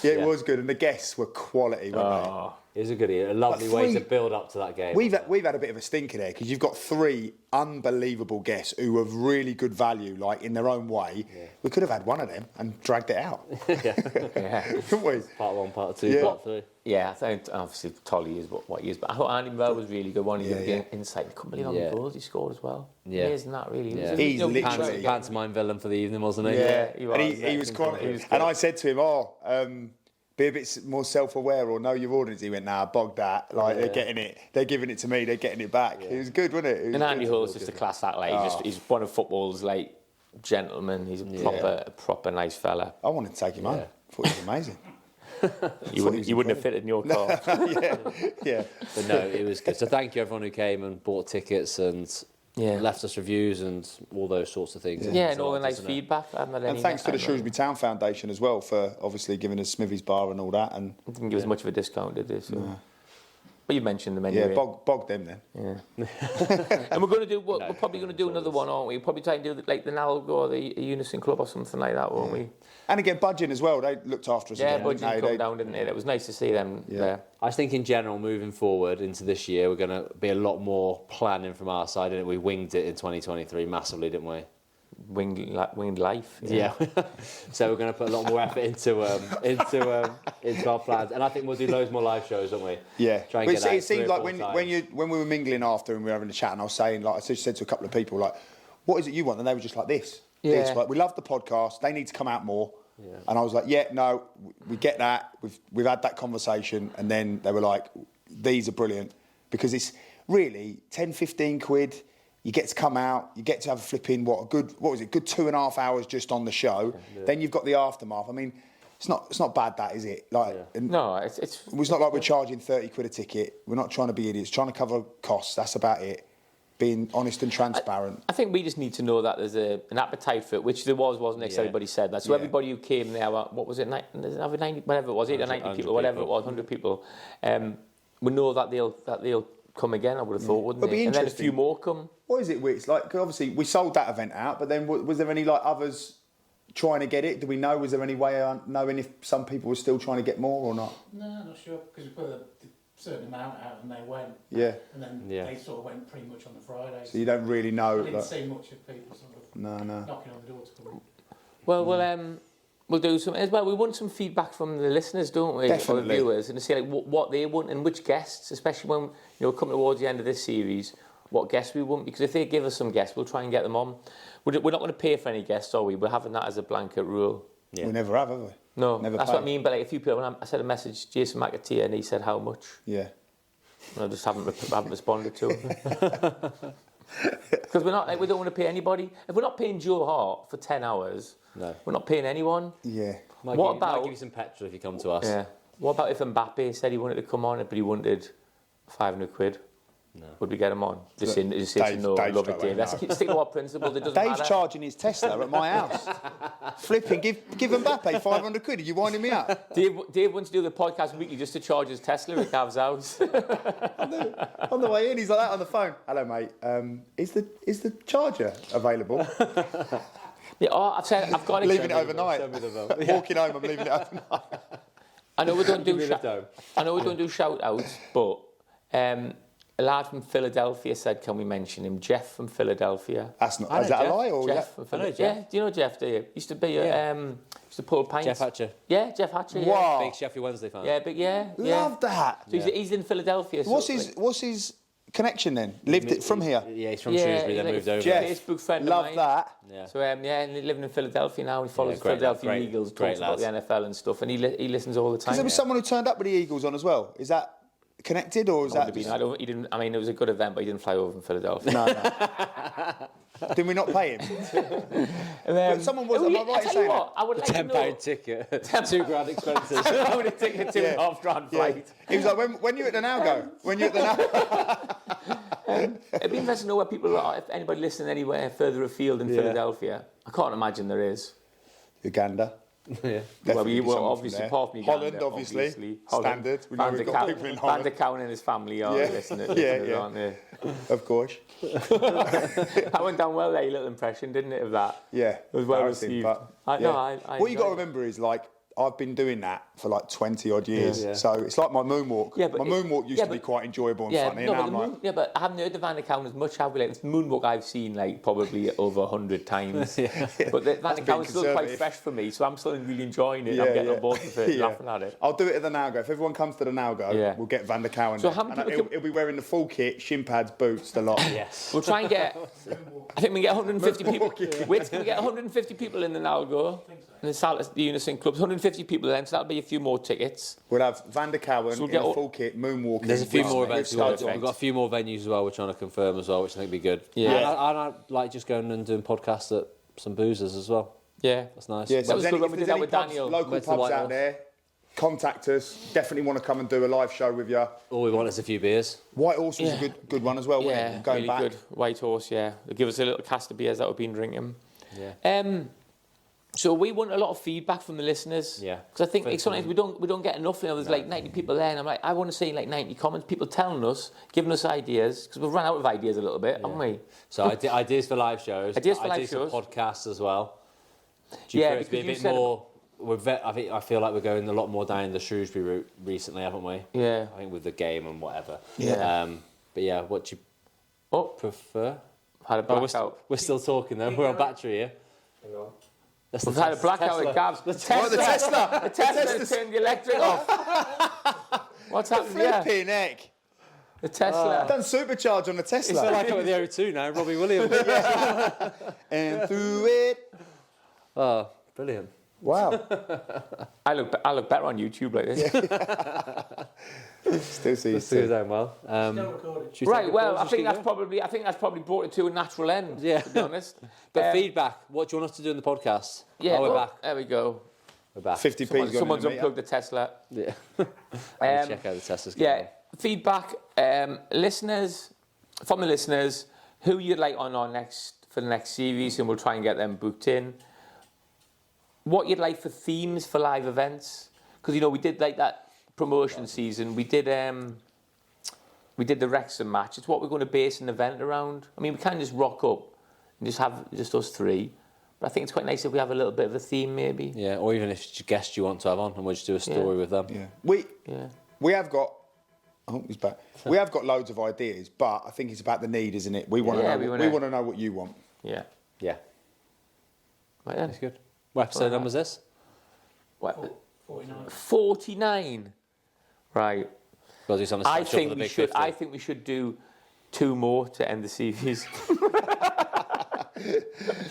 it was good, and the guests were quality, weren't they? It was a lovely way to build up to that game. We've had a bit of a stinker there because you've got 3 unbelievable guests who have really good value, like in their own way. Yeah. We could have had one of them and dragged it out. Couldn't we? Part 1, part 2, part 3. Yeah, I think obviously Tolly is what he is, but I thought Andy Murray was really good. One, he gave insight. I couldn't believe how many goals he scored as well. Yeah, isn't that really? Yeah. He's literally pantomime villain for the evening, wasn't he? Yeah, he was. And he was quality. And I said to him, be a bit more self-aware or know your audience. He went, nah, bog that. Like, they're getting it. They're giving it to me. They're getting it back. It was good, wasn't it? And Andy Hull's just a class act. Like, he's one of football's, like, gentlemen. He's a proper nice fella. I wanted to take him home. I thought he was amazing. You wouldn't have fitted in your car. Yeah. But no, it was good. So thank you everyone who came and bought tickets and left us reviews and all those sorts of things. Yeah, and all the nice feedback. And thanks to the Shrewsbury Town Foundation as well for obviously giving us Smithy's Bar and all that. And didn't give us much of a discount, did they? So. No. But you mentioned them anyway. Yeah, bog them then. Yeah. And we're probably going to do another one, aren't we? We'll probably try and do like the Nalgo or the Unison Club or something like that, won't we? And again, Budgeon as well. They looked after us. Yeah, Budgeon come down, didn't they? It was nice to see them there. I think in general, moving forward into this year, we're going to be a lot more planning from our side, didn't we? Winged it in 2023 massively, didn't we? Winged life. Yeah. So we're going to put a lot more effort into our plans, and I think we'll do loads more live shows, won't we? Yeah. Try and it seemed like when we were mingling after and we were having a chat, and I was saying, like I just said to a couple of people, like, what is it you want? And they were just like this. Yeah. This. Like, we love the podcast. They need to come out more. Yeah. And I was like, no, we get that. We've had that conversation. And then they were like, these are brilliant because it's really 10, 15 quid. You get to come out, you get to have a flipping, good 2.5 hours just on the show. Yeah. Then you've got the aftermath. I mean, it's not bad, that, is it? Like, no, it's not like we're charging 30 quid a ticket. We're not trying to be idiots, trying to cover costs. That's about it. being honest and transparent. I think we just need to know that there's an appetite for it, which there wasn't it? 'Cause everybody said that. So everybody who came there, what was it, 90, whatever it was, 80 or 90 people, whatever it was, 100 people, we know that they'll come again, I would have thought, wouldn't It'll they? be And then a interesting. few more come. What is it, Wicks? Like, 'cause obviously, we sold that event out, but then was there any like others trying to get it? Do we know? Was there any way of knowing if some people were still trying to get more or not? No, not sure, because we put a certain amount out and they went. Yeah. And then they sort of went pretty much on the Friday. So you don't really know. I didn't see much of people sort of knocking on the door to come in. Well, we'll do some as well. We want some feedback from the listeners, don't we? Definitely. Or the viewers, and to see like what they want and which guests, especially when we're coming towards the end of this series, what guests we want. Because if they give us some guests, we'll try and get them on. We're not going to pay for any guests, are we? We're having that as a blanket rule. We never have we? No, Never that's paid. what I mean. But like a few people, when I sent a message to Jason McAteer, and he said how much. Yeah. And I just haven't responded to him. Because we don't want to pay anybody. If we're not paying Joe Hart for 10 hours, we're not paying anyone. Yeah. Might give you some petrol if you come to us. Yeah. What about if Mbappe said he wanted to come on, but he wanted 500 quid? No. Would we get him on? Just say no, love it, Dave. Let's stick to our principles. It doesn't Dave's matter. charging his Tesla at my house. Flipping, give Mbappe 500 quid. Are you winding me up? Dave wants to do the podcast weekly just to charge his Tesla at Cav's house. On the way in, he's like that on the phone. Hello, mate. Is the charger available? Yeah, I've got it. Leaving it overnight. Walking home, I'm leaving it overnight. I know we don't do shout outs, but a lad from Philadelphia said, can we mention him? Jeff from Philadelphia. That's not. Is that a lie or? Jeff from Philadelphia. Yeah, do you know Jeff? Do you? Used to be used to pull pints. Jeff Hatcher. Yeah, Jeff Hatcher. Yeah. Wow. Big Sheffield Wednesday fan. Yeah, but yeah. Love that. So he's in Philadelphia. So What's his connection then? Lived it from here. Yeah, he's from Shrewsbury, then like moved over. Jeff, Facebook friend love of mine. that. Yeah. So and he's living in Philadelphia now. He follows great Philadelphia lad, Eagles, great talks about the NFL and stuff, and he listens all the time. Because there was someone who turned up with the Eagles on as well. Is that connected or is that? He didn't. I mean, it was a good event, but he didn't fly over from Philadelphia. No. Did we not pay him? But someone was. Am I right in saying that? I would like to know. £10 ticket, £2,000 expenses. I would have taken a £2.5 flight. He was like, when you're at the now go. When you're at the now. It'd be interesting to know where people are. If anybody listening anywhere further afield in Philadelphia, I can't imagine there is. Uganda. Yeah. Obviously, apart from Uganda, Holland, obviously. Holland. Standard. We know we've got people in Holland. Van der Cowan and his family are listeners, aren't they? Of course. That went down well, that little impression, didn't it, of that? Yeah. It was well Embarrassing, received. but, what you got to remember is, like, I've been doing that for like 20 odd years. Yeah. So it's like my moonwalk. Yeah, but my moonwalk used to be quite enjoyable and funny. No, and now but but I haven't heard the Van der Cowan as much, have we? Like, the moonwalk I've seen like probably over 100 times. But the Van der Cowan's still quite fresh for me, so I'm still really enjoying it. I'm getting on board with it, laughing at it. I'll do it at the now go. If everyone comes to the now go, we'll get Van der Cowan. So how many people he'll be wearing the full kit, shin pads, boots, the lot. Yes. We'll try and get. I think we can get 150 people. Wait, can we get 150 people in the now go? And the Unison clubs, 150 people then, so that'll be a few more tickets. We'll have Van der Cowan So we'll in get a full kit, moonwalking. There's a few more with events. studs on. We've got a few more venues as well. We're trying to confirm as well, which I think would be good. Yeah. And I'd like just going and doing podcasts at some boozers as well. Yeah. That's nice. Yeah, That so was if good when we there's did that any with pubs, Daniel. local Went to the pubs White out Horse. there, contact us. Definitely want to come and do a live show with you. All we want is a few beers. White Horse was a good one as well, wasn't Yeah, it? Going really back. good. White Horse, yeah. They'll give us a little cast of beers that we've been drinking. Yeah. So we want a lot of feedback from the listeners. Yeah. Because I think sometimes we don't get enough. You know, there's like 90 people there, and I'm like, I want to see like 90 comments, people telling us, giving us ideas, because we've run out of ideas a little bit, haven't we? So ideas for live shows. Ideas for live shows. For podcasts as well. Do you Yeah, prefer it to be a because bit you more... I feel like we're going a lot more down the Shrewsbury route recently, haven't we? Yeah. I think with the game and whatever. Yeah. But yeah, what do you prefer? Had a blackout. We're still talking though. We're on battery here. Hang on. We've had a blackout at Gav's. The Tesla. The Tesla turned the electric off. What's happened here? Flipping heck. The Tesla. Done supercharge on the Tesla. It's like I'm at the O2 now, Robbie Williams. And through it. Oh, brilliant. Wow. I look better on YouTube like this. Still see you. Still going well. Still recording. Right. Well, I think that's probably brought it to a natural end. Yeah. To be honest. But feedback. What do you want us to do in the podcast? Yeah. We're back. There we go. We're back. 50p. Someone's unplugged the Tesla. Yeah. Check out the Tesla's. Yeah. Feedback. Listeners, from the listeners, who you'd like on for the next series, and we'll try and get them booked in. What you'd like for themes for live events, because you know we did like that promotion season. We did the Wrexham match. It's what we're going to base an event around. I mean, we can't just rock up and just have just us three. But I think it's quite nice if we have a little bit of a theme, maybe. Yeah, or even if it's a guest you want to have on, and we'll just do a story with them. Yeah. We have got. Oh, he's back. We have got loads of ideas, but I think it's about the need, isn't it? We want to know. We want to know what you want. Yeah. Yeah. Right then. That's good. What episode number is this? What? 49. 49. Right. Got to do something. I think we should. I think we should do 2 more to end the series.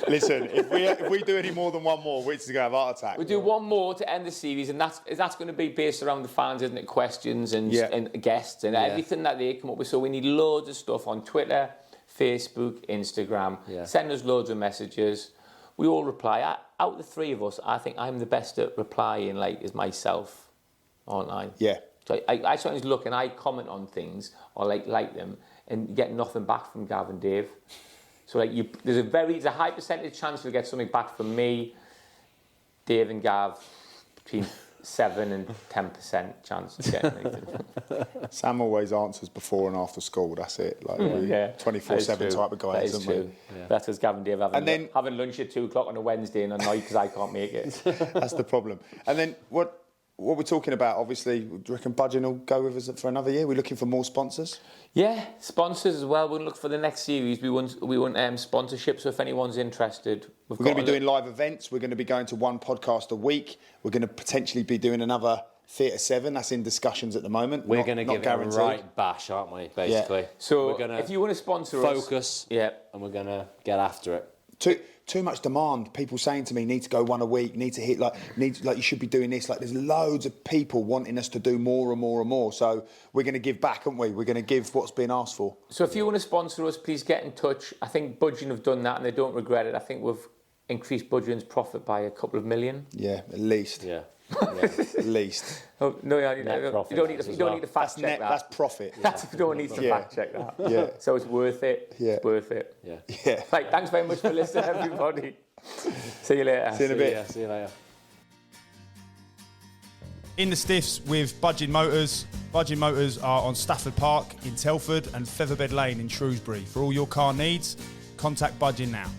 Listen, if we do any more than 1 more, we're just going to have a heart attack. We'll do 1 more to end the series, and that's going to be based around the fans, isn't it? Questions and guests and everything that they come up with. So we need loads of stuff on Twitter, Facebook, Instagram. Yeah. Send us loads of messages. We all reply. Out of the 3 of us, I think I'm the best at replying, like, is myself, aren't I? Yeah. So I sometimes look and I comment on things or like them and get nothing back from Gav and Dave. So like there's a high percentage chance you'll get something back from me, Dave and Gav, between 7 and 10% chance of getting anything. Sam always answers before and after school. That's it. Like 24/7 type of guy, isn't we? Yeah. That's because Gav and Dave having lunch at 2 o'clock on a Wednesday and a night because I can't make it. That's the problem. And then what we're talking about, obviously, do you reckon Budging will go with us for another year? We're looking for more sponsors? Yeah, sponsors as well. We'll look for the next series. We want sponsorship, so if anyone's interested... We're going to be doing live events. We're going to be going to 1 podcast a week. We're going to potentially be doing another Theatre 7. That's in discussions at the moment. We're going to give it a right bash, aren't we, basically? Yeah. So we're gonna if you want to sponsor us... and we're going to get after it. Too much demand. People saying to me, need to go 1 a week, need to hit, you should be doing this. Like, there's loads of people wanting us to do more and more and more. So we're going to give back, aren't we? We're going to give what's been asked for. So if you want to sponsor us, please get in touch. I think Budging have done that and they don't regret it. I think we've increased Budging's profit by a couple of million. Yeah, at least. Yeah. At least. Oh, no, you don't need to fact check that. That's profit. You don't need to fact check that. Yeah. So it's worth it. Yeah. It's worth it. Yeah. Right, thanks very much for listening, everybody. See you later. See you in a bit. See you later. In the Stiffs with Budging Motors. Budging Motors are on Stafford Park in Telford and Featherbed Lane in Shrewsbury. For all your car needs, contact Budging now.